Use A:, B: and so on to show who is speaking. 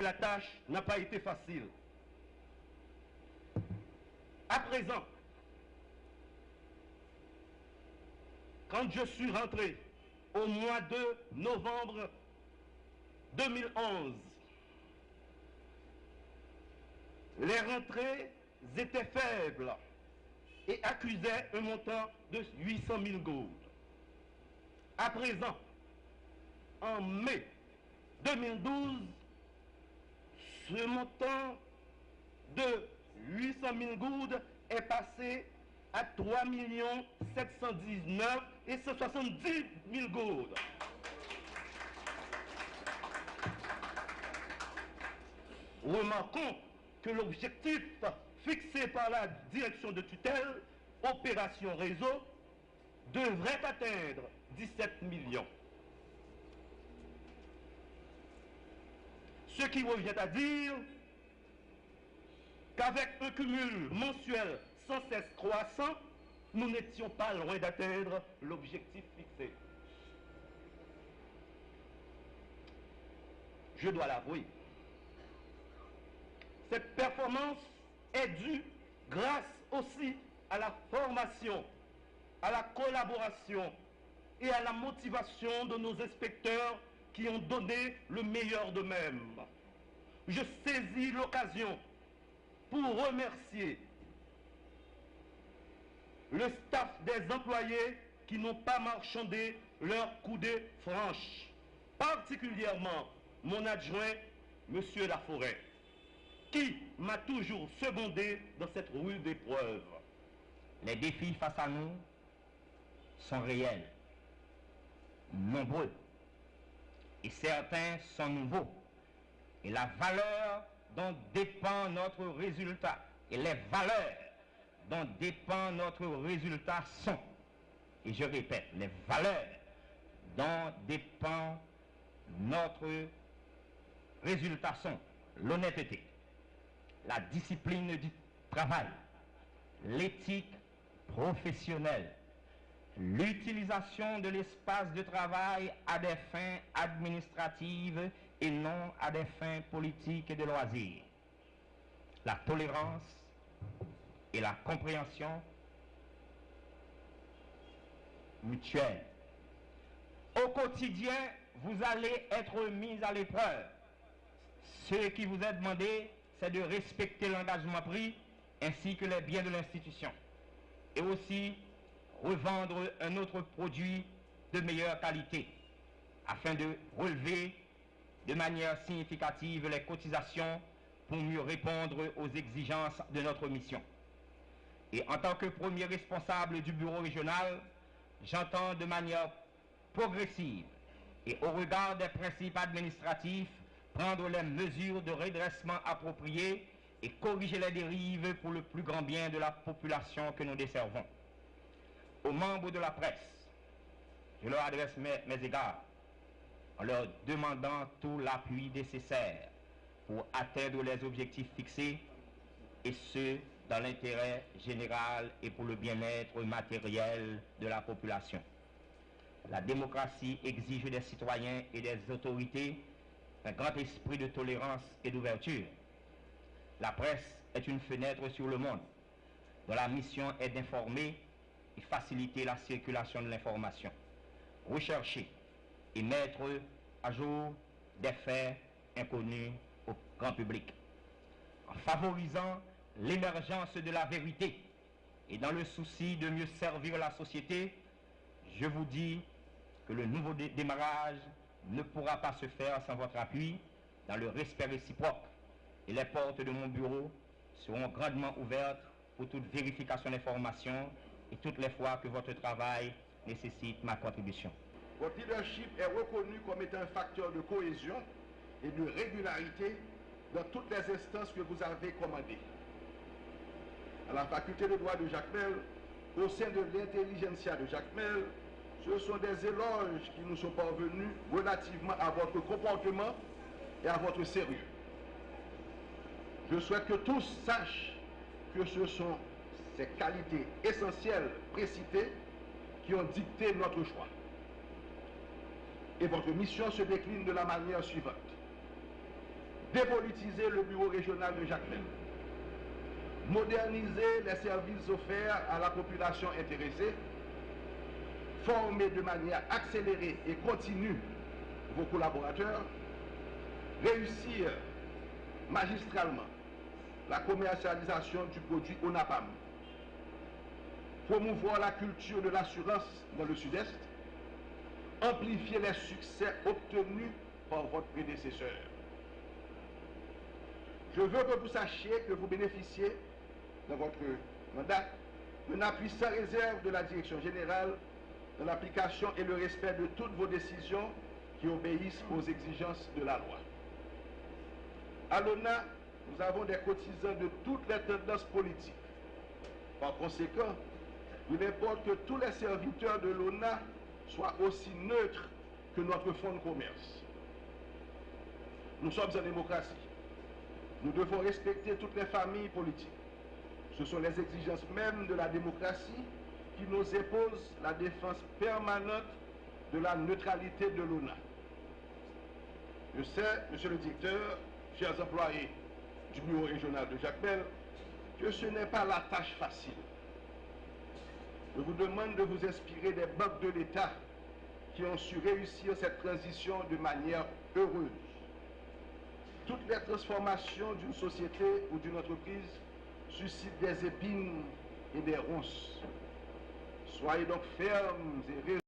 A: la tâche n'a pas été facile. À présent, quand je suis rentré au mois de novembre 2011, les rentrées étaient faibles et accusaient un montant de 800 000 gourdes. À présent, en mai 2012, ce montant de 800 000 gourdes est passé à 3 719 et 170 000 gourdes. Remarquons que l'objectif fixé par la direction de tutelle, opération réseau, devrait atteindre 17 millions. Ce qui revient à dire qu'avec un cumul mensuel sans cesse croissant, nous n'étions pas loin d'atteindre l'objectif fixé. Je dois l'avouer, cette performance est due grâce aussi à la formation, à la collaboration et à la motivation de nos inspecteurs qui ont donné le meilleur d'eux-mêmes. Je saisis l'occasion pour remercier le staff des employés qui n'ont pas marchandé leur coudée franche, particulièrement mon adjoint, M. Laforêt, qui m'a toujours secondé dans cette rude épreuve.
B: Les défis face à nous sont réels, nombreux, et certains sont nouveaux. Et la valeur dont dépend notre résultat, et les valeurs dont dépend notre résultat sont, et je répète, les valeurs dont dépend notre résultat sont l'honnêteté, la discipline du travail, l'éthique professionnelle, l'utilisation de l'espace de travail à des fins administratives et non à des fins politiques et de loisirs, la tolérance et la compréhension mutuelle. Au quotidien, vous allez être mis à l'épreuve. Ce qui vous est demandé, c'est de respecter l'engagement pris ainsi que les biens de l'institution, et aussi revendre un autre produit de meilleure qualité afin de relever de manière significative les cotisations pour mieux répondre aux exigences de notre mission. Et en tant que premier responsable du bureau régional, j'entends de manière progressive et au regard des principes administratifs prendre les mesures de redressement appropriées et corriger les dérives pour le plus grand bien de la population que nous desservons. Aux membres de la presse, je leur adresse mes égards en leur demandant tout l'appui nécessaire pour atteindre les objectifs fixés, et ce, dans l'intérêt général et pour le bien-être matériel de la population. La démocratie exige des citoyens et des autorités un grand esprit de tolérance et d'ouverture. La presse est une fenêtre sur le monde, dont la mission est d'informer et faciliter la circulation de l'information, rechercher et mettre à jour des faits inconnus au grand public. En favorisant l'émergence de la vérité et dans le souci de mieux servir la société, je vous dis que le nouveau démarrage ne pourra pas se faire sans votre appui dans le respect réciproque, et les portes de mon bureau seront grandement ouvertes pour toute vérification d'informations et toutes les fois que votre travail nécessite ma contribution.
C: Votre leadership est reconnu comme étant un facteur de cohésion et de régularité dans toutes les instances que vous avez commandées. À la faculté de droit de Jacmel, au sein de l'intelligentsia de Jacmel, ce sont des éloges qui nous sont parvenus relativement à votre comportement et à votre sérieux. Je souhaite que tous sachent que ce sont ces qualités essentielles précitées qui ont dicté notre choix. Et votre mission se décline de la manière suivante. dépolitiser le bureau régional de Jacmel, moderniser les services offerts à la population intéressée, former de manière accélérée et continue vos collaborateurs, réussir magistralement la commercialisation du produit ONAPAM, promouvoir la culture de l'assurance dans le Sud-Est, amplifier les succès obtenus par votre prédécesseur. Je veux que vous sachiez que vous bénéficiez dans votre mandat d'un appui sans réserve de la Direction générale dans l'application et le respect de toutes vos décisions qui obéissent aux exigences de la loi. À l'ONA, nous avons des cotisants de toutes les tendances politiques. Par conséquent, il importe que tous les serviteurs de l'ONA soient aussi neutres que notre fonds de commerce. Nous sommes en démocratie. Nous devons respecter toutes les familles politiques. Ce sont les exigences mêmes de la démocratie qui nous imposent la défense permanente de la neutralité de l'ONA. Je sais, Monsieur le Directeur, chers employés du bureau régional de Jacmel, que ce n'est pas la tâche facile. Je vous demande de vous inspirer des banques de l'État qui ont su réussir cette transition de manière heureuse. Toutes les transformations d'une société ou d'une entreprise suscitent des épines et des ronces. Soyez donc fermes et